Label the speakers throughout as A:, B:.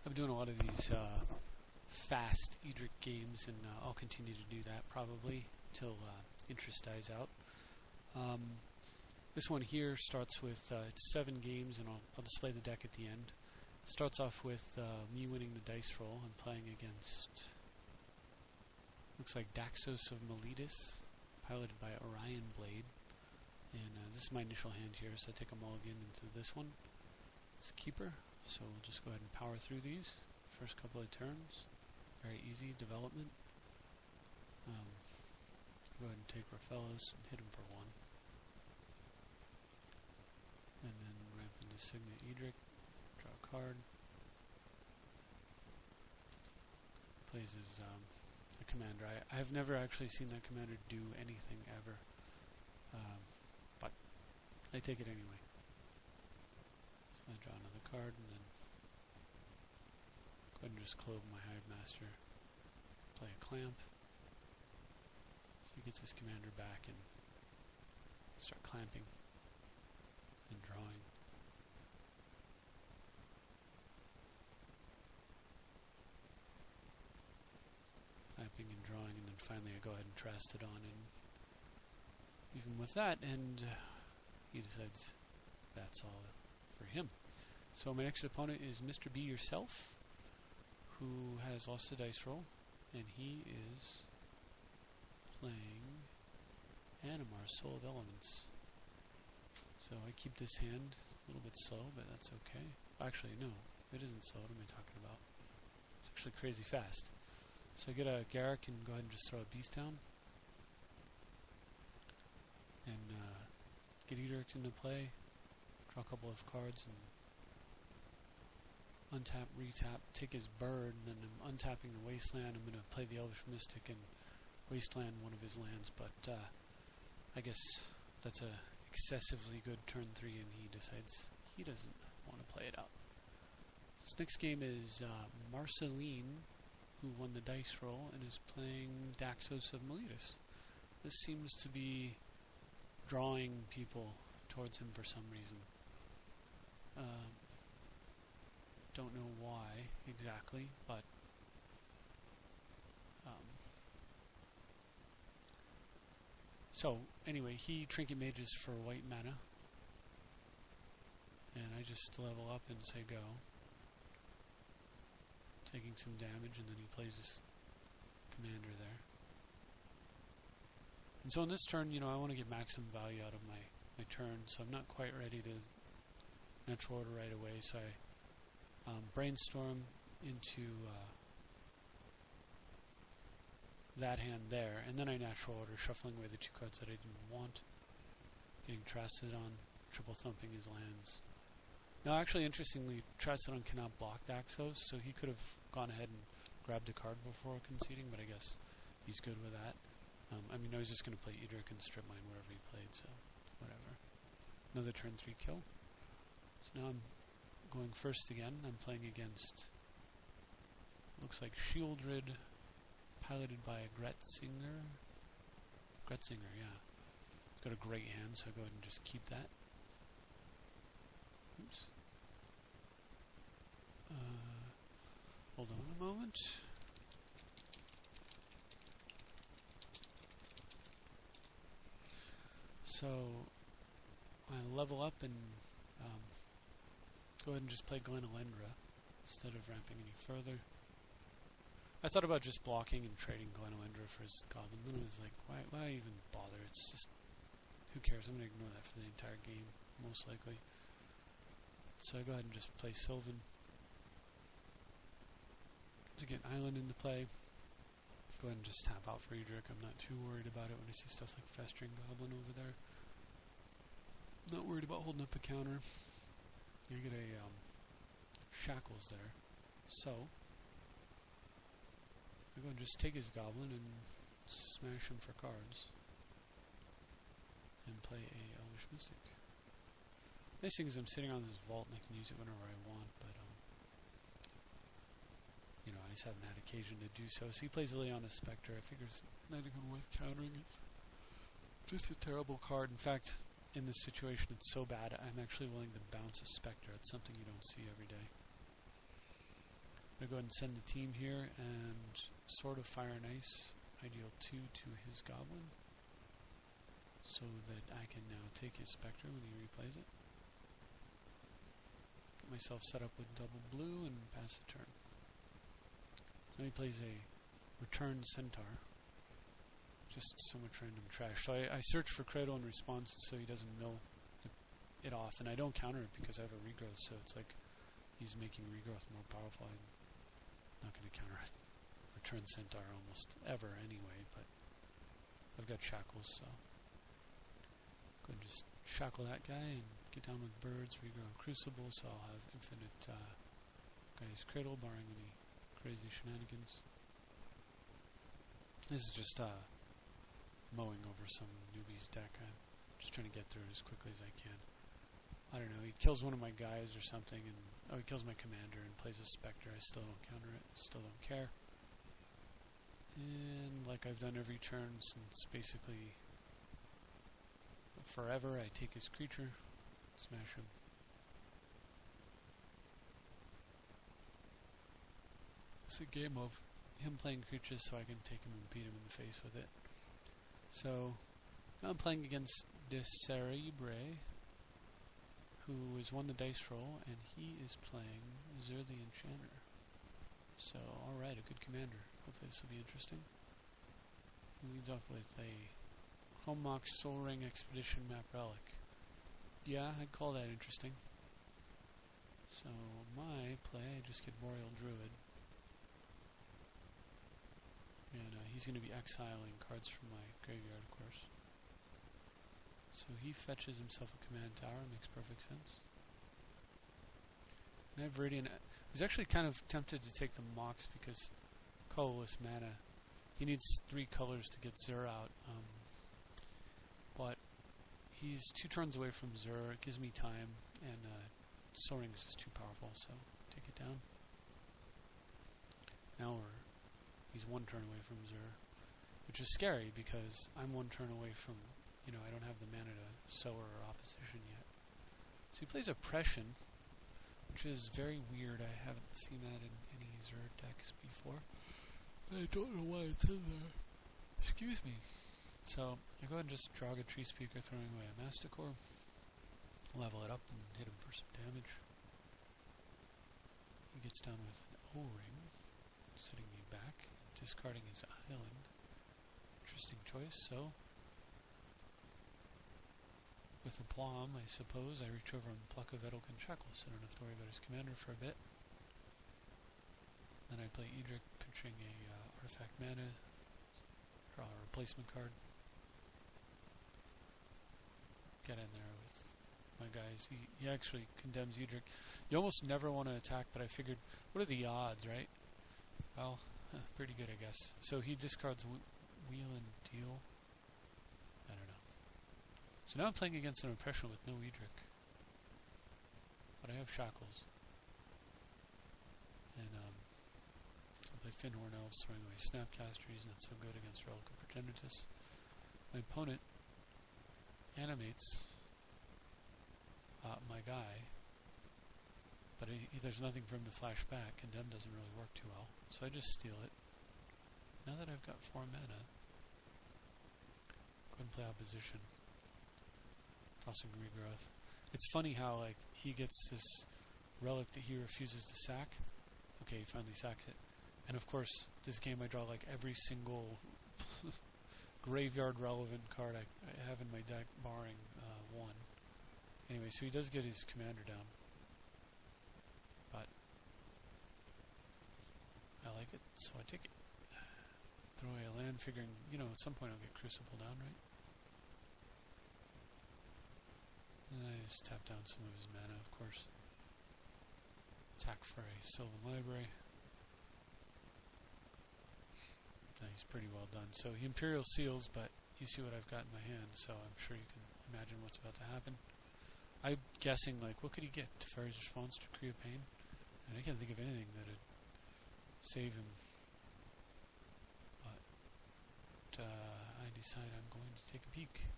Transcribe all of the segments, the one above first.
A: I'm doing a lot of these fast Edric games, and I'll continue to do that probably till interest dies out. This one here starts with it's 7 games, and I'll display the deck at the end. Starts off with me winning the dice roll. I'm playing against, looks like Daxos of Miletus, piloted by Orion Blade. And this is my initial hand here, so I take a mulligan into this one. It's a keeper, so we'll just go ahead and power through these. First couple of turns, very easy development. Go ahead and take Raphaelos and hit him for 1. And then ramp into Signet Edric, draw a card. Plays as a commander. I've never actually seen that commander do anything ever. But I take it anyway. So I draw another card and then go ahead and just clove my Hive Master. Play a clamp. So he gets his commander back and start clamping and drawing. Clamping and drawing, and then finally I go ahead and Trastodon in. Even with that, and he decides that's all for him. So my next opponent is Mr. B yourself, who has lost the dice roll, and he is playing Animar, Soul of Elements. So I keep this hand a little bit slow, but that's okay. Actually, no, it isn't slow. What am I talking about? It's actually crazy fast. So I get a Garrick and go ahead and just throw a beast down. And get Edric into play, draw a couple of cards, and untap, retap, take his bird, and then I'm untapping the Wasteland. I'm going to play the Elvish Mystic and Wasteland one of his lands, but I guess that's a excessively good turn 3, and he decides he doesn't want to play it out. This next game is Marceline, who won the dice roll and is playing Daxos of Miletus. This seems to be drawing people towards him for some reason. Don't know why exactly, but so anyway, he Trinket Mages for white mana, and I just level up and say go, taking some damage, and then he plays his commander there. And so in this turn, I want to get maximum value out of my turn, so I'm not quite ready to natural order right away, so I brainstorm into that hand there, and then I natural order, shuffling away the 2 cards that I didn't want, getting Trastodon, triple thumping his lands. Now, actually, interestingly, Trastodon cannot block Daxos, so he could have gone ahead and grabbed a card before conceding, but I guess he's good with that. I was just going to play Edric and strip mine wherever he played, so whatever. Another turn 3 kill. So now I'm going first again. I'm playing against, looks like Shieldred, piloted by a Gretzinger, yeah. It's got a great hand, so I go ahead and just keep that. Oops. Hold on a moment. So I level up and go ahead and just play Glenalendra instead of ramping any further. I thought about just blocking and trading Glenalendra for his Goblin, then I was like, why even bother? It's just, who cares? I'm going to ignore that for the entire game, most likely. So I go ahead and just play Sylvan to get Island into play. Go ahead and just tap out for Edric. I'm not too worried about it when I see stuff like Festering Goblin over there. Not worried about holding up a counter. I get a Shackles there. So I go and just take his Goblin and smash him for cards. And play a Elvish Mystic. Nice thing is I'm sitting on this vault and I can use it whenever I want, but I just haven't had occasion to do so. So he plays Ileana Spectre. I figure it's not even worth countering. It's just a terrible card. In fact, in this situation, it's so bad, I'm actually willing to bounce a Spectre. It's something you don't see every day. I'm going to go ahead and send the team here and Sword of Fire and Ice. I deal 2 to his Goblin, so that I can now take his Spectre when he replays it. Get myself set up with double blue and pass the turn. So now he plays a Return Centaur. Just so much random trash. So I search for Cradle and response so he doesn't mill it off, and I don't counter it because I have a regrowth, so it's like he's making regrowth more powerful. I'm not going to counter it. Return Centaur almost ever anyway, but I've got shackles, so go ahead and just shackle that guy and get down with birds, regrow Crucible, so I'll have infinite guy's Cradle barring any crazy shenanigans. This is just mowing over some newbie's deck. I'm just trying to get through it as quickly as I can. I don't know, he kills one of my guys or something, and he kills my commander and plays a Spectre. I still don't counter it, still don't care. And like I've done every turn since basically forever, I take his creature, smash him. It's a game of him playing creatures so I can take him and beat him in the face with it. So now I'm playing against Savagery, who has won the dice roll, and he is playing Zur the Enchanter. So, alright, a good commander. Hopefully this will be interesting. He leads off with a Chromox Soul Ring Expedition Map Relic. Yeah, I'd call that interesting. So, my play, I just get Boreal Druid. And he's going to be exiling cards from my graveyard, of course. So he fetches himself a command tower, makes perfect sense. And I have Viridian. I was actually kind of tempted to take the Mox because colorless mana. He needs 3 colors to get Zur out. But he's 2 turns away from Zur. It gives me time, and Soul Rings is too powerful, so take it down. Now he's 1 turn away from Zur, which is scary because I'm 1 turn away from, I don't have the mana to Sower or Opposition yet. So he plays Oppression, which is very weird. I haven't seen that in any Zur decks before. I don't know why it's in there. Excuse me. So I go ahead and just draw a Tree Speaker, throwing away a Masticore, level it up and hit him for some damage. He gets down with an O-Ring, setting me back, discarding his island. Interesting choice. So with aplomb, I suppose, I reach over and pluck a Vedalken Shackles. I don't have to worry about his commander for a bit. Then I play Edric, pitching a artifact mana, draw a replacement card. Get in there with my guys. He actually condemns Edric. You almost never want to attack, but I figured, what are the odds, right? Well, pretty good, I guess. So he discards Wheel and Deal. I don't know. So now I'm playing against an Oppression with no Edric. But I have Shackles. And I play Finhorn Elves, throwing away Snapcaster. He's not so good against Relic of Progenitus. My opponent animates my guy, but there's nothing for him to flash back. Condemn doesn't really work too well, so I just steal it. Now that I've got 4 mana, go ahead and play Opposition. Tossing Regrowth. It's funny how he gets this relic that he refuses to sack. Okay, he finally sacks it. And of course, this game I draw every single graveyard relevant card I have in my deck, barring 1. Anyway, so he does get his commander down. But I like it, so I take it. Throw away a land, figuring, at some point I'll get Crucible down, right? And I just tap down some of his mana, of course. Attack for a Sylvan Library. He's pretty well done. So he Imperial Seals, but you see what I've got in my hand, so I'm sure you can imagine what's about to happen. I'm guessing, what could he get? Teferi's Response to Decree of Pain? And I can't think of anything that would save him. But I decide I'm going to take a peek.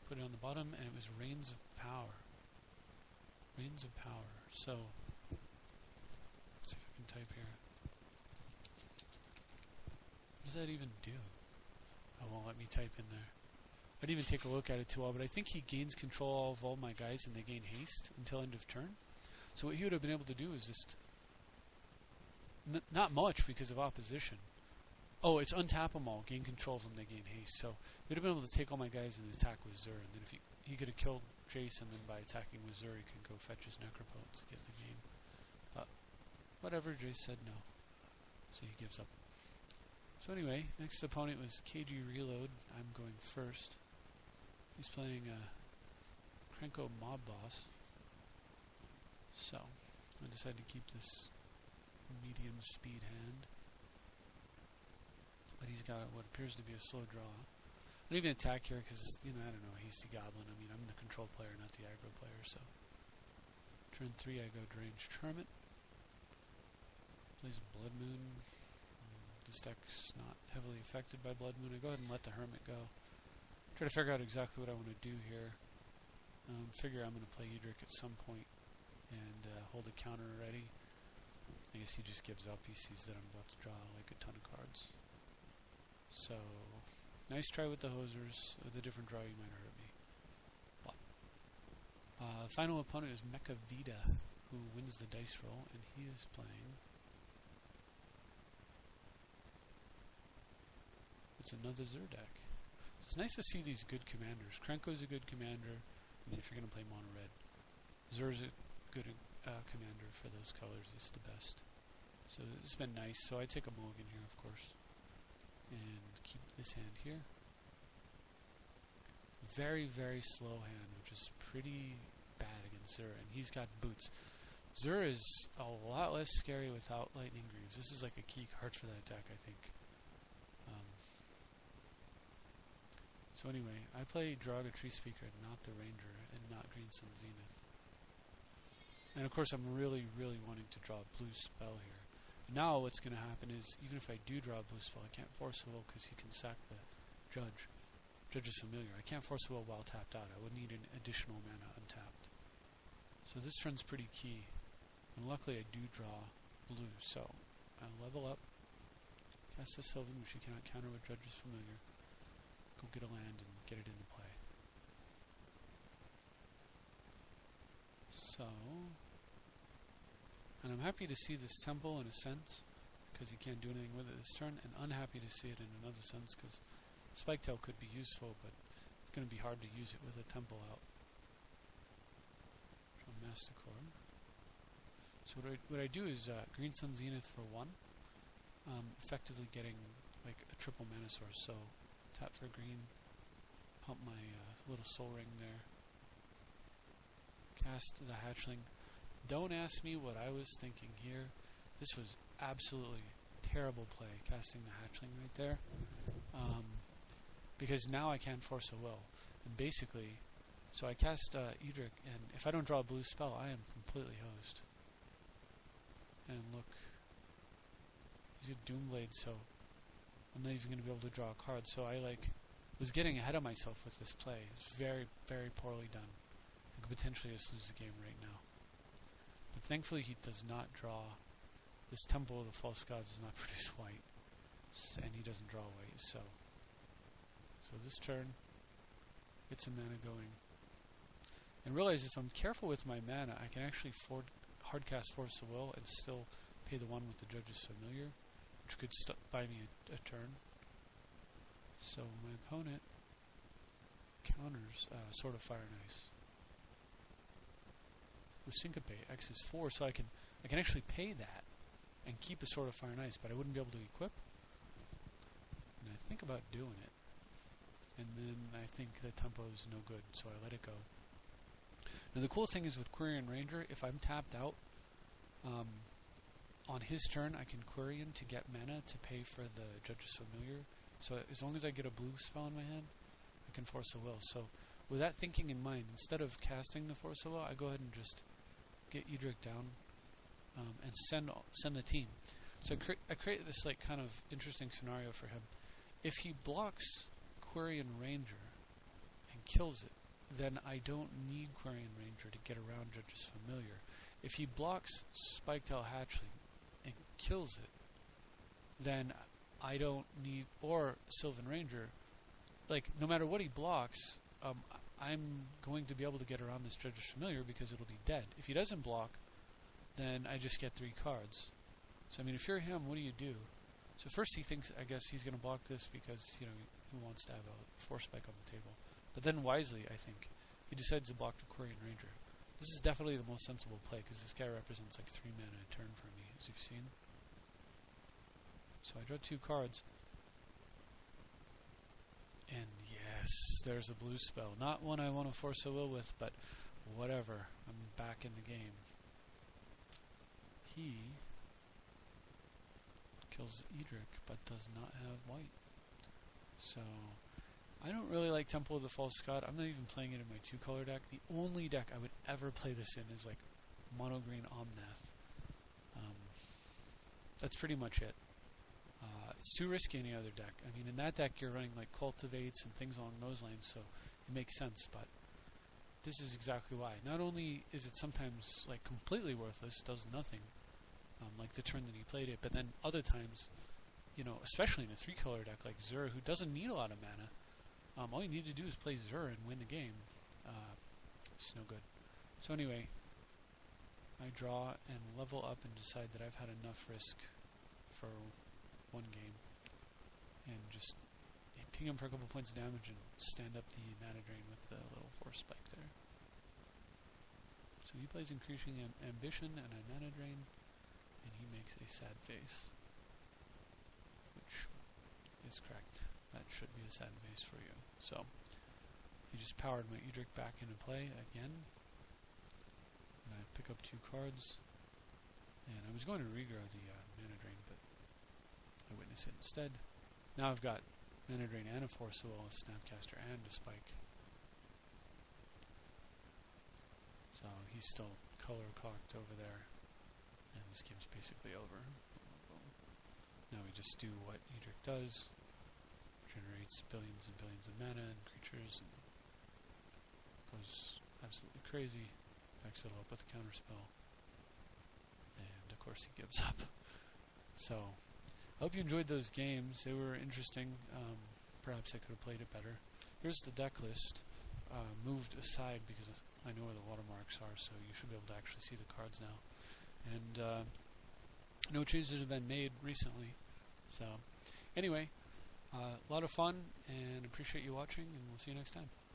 A: Put it on the bottom, and it was Reigns of Power. Reigns of Power. So that even do? It won't let me type in there. I didn't even take a look at it too well, but I think he gains control of all my guys and they gain haste until end of turn. So what he would have been able to do is just... not much because of opposition. Oh, it's untap them all, gain control of them, they gain haste. So he would have been able to take all my guys and attack with Zur, and then if he could have killed Jace, and then by attacking with Zur, he can go fetch his Necropotence to get the game. But whatever, Jace said no. So he gives up. So anyway, next opponent was KG Reload. I'm going first. He's playing Krenko Mob Boss. So I decided to keep this medium speed hand. But he's got what appears to be a slow draw. I don't even attack here because, I don't know, he's the Goblin. I mean, I'm the control player, not the aggro player, so. Turn 3, I go Deranged Hermit. Plays Blood Moon. This deck's not heavily affected by Blood Moon. I go ahead and let the Hermit go. Try to figure out exactly what I want to do here. Figure I'm going to play Edric at some point and hold a counter ready. I guess he just gives up. He sees that I'm about to draw like a ton of cards. So, nice try with the hosers. With a different draw, you might hurt me. But, final opponent is Mecha Vita, who wins the dice roll, and he is playing. It's another Zur deck. So it's nice to see these good commanders. Krenko's a good commander. I mean, if you're going to play mono red, Zur's a good commander for those colors. It's the best. So it's been nice. So I take a mulligan here, of course. And keep this hand here. Very, very slow hand, which is pretty bad against Zur. And he's got boots. Zur is a lot less scary without Lightning Greaves. This is like a key card for that deck, I think. So anyway, I play Draga Tree Speaker, not the Ranger, and not Green Sun Zenith. And of course I'm really, really wanting to draw a blue spell here. Now what's going to happen is, even if I do draw a blue spell, I can't force a will because he can sack the Judge. Judge is familiar. I can't force a will while tapped out. I would need an additional mana untapped. So this turn's pretty key. And luckily I do draw blue, so I'll level up, cast the Sylvan, which he cannot counter with Judge is familiar. Go get a land and get it into play. So, and I'm happy to see this temple in a sense, because he can't do anything with it this turn, and unhappy to see it in another sense, because Spiketail could be useful, but it's going to be hard to use it with a temple out. Draw Masticore. So what I do is Green Sun Zenith for 1, effectively getting like a triple mana source, so tap for green, pump my little soul ring there, cast the hatchling. Don't ask me what I was thinking here. This was absolutely terrible play, casting the hatchling right there, because now I can't force a will. And basically, so I cast Edric, and if I don't draw a blue spell, I am completely hosed. And look, he's a Doomblade, so I'm not even going to be able to draw a card. So I was getting ahead of myself with this play. It's very, very poorly done. I could potentially just lose the game right now. But thankfully he does not draw. This Temple of the False Gods does not produce white. And he doesn't draw white, so this turn, it's a mana going. And realize if I'm careful with my mana, I can actually hardcast Force of Will and still pay the 1 with the Judge's Familiar, which could buy me a turn. So my opponent counters Sword of Fire and Ice with Syncopate. X is 4, so I can actually pay that and keep a Sword of Fire and Ice, but I wouldn't be able to equip. And I think about doing it, and then I think the tempo is no good, so I let it go. Now the cool thing is with Quirion Ranger, if I'm tapped out, on his turn I can Quirion to get mana to pay for the Judge's Familiar. So as long as I get a blue spell in my hand, I can force a will. So with that thinking in mind, instead of casting the force of will, I go ahead and just get Edric down and send the team. So I create this kind of interesting scenario for him. If he blocks Quirion Ranger and kills it, then I don't need Quirion Ranger to get around Judge's Familiar. If he blocks Spiketail Hatchling and kills it, then I don't need, or Sylvan Ranger, like, no matter what he blocks, I'm going to be able to get around this Judge's Familiar because it'll be dead. If he doesn't block, then I just get 3 cards. So, I mean, if you're him, what do you do? So first he thinks, I guess, he's going to block this because, you know, he wants to have a Force Spike on the table. But then wisely, I think, he decides to block the Quarian Ranger. This is definitely the most sensible play because this guy represents like 3 mana a turn for me, as you've seen. So I draw 2 cards. And yes, there's a blue spell. Not one I want to force a will with, but whatever. I'm back in the game. He kills Edric, but does not have white. So I don't really like Temple of the False God. I'm not even playing it in my 2-color deck. The only deck I would ever play this in is like mono green Omnath. That's pretty much it. It's too risky any other deck. I mean, in that deck you're running like Cultivates and things along those lines, so it makes sense, but this is exactly why. Not only is it sometimes like completely worthless, does nothing, like the turn that he played it, but then other times, you know, especially in a 3-color deck like Zur, who doesn't need a lot of mana, all you need to do is play Zur and win the game. It's no good. So anyway, I draw and level up and decide that I've had enough risk for one game, and just ping him for a couple points of damage and stand up the mana drain with the little Force Spike there. So he plays Increasing Ambition and a mana drain, and he makes a sad face, which is correct. That should be a sad face for you. So he just powered my Edric back into play again, and I pick up 2 cards, and I was going to regrow the mana drain, but I witness it instead. Now I've got Mana Drain and a Force of Will, a Snapcaster, and a Spike. So he's still color-cocked over there, and this game's basically over. Now we just do what Edric does, generates billions and billions of mana and creatures, and goes absolutely crazy, backs it all up with a counterspell, and of course he gives up. So I hope you enjoyed those games. They were interesting. Perhaps I could have played it better. Here's the deck list, moved aside because I know where the watermarks are, so you should be able to actually see the cards now. And no changes have been made recently. So anyway, a lot of fun, and appreciate you watching, and we'll see you next time.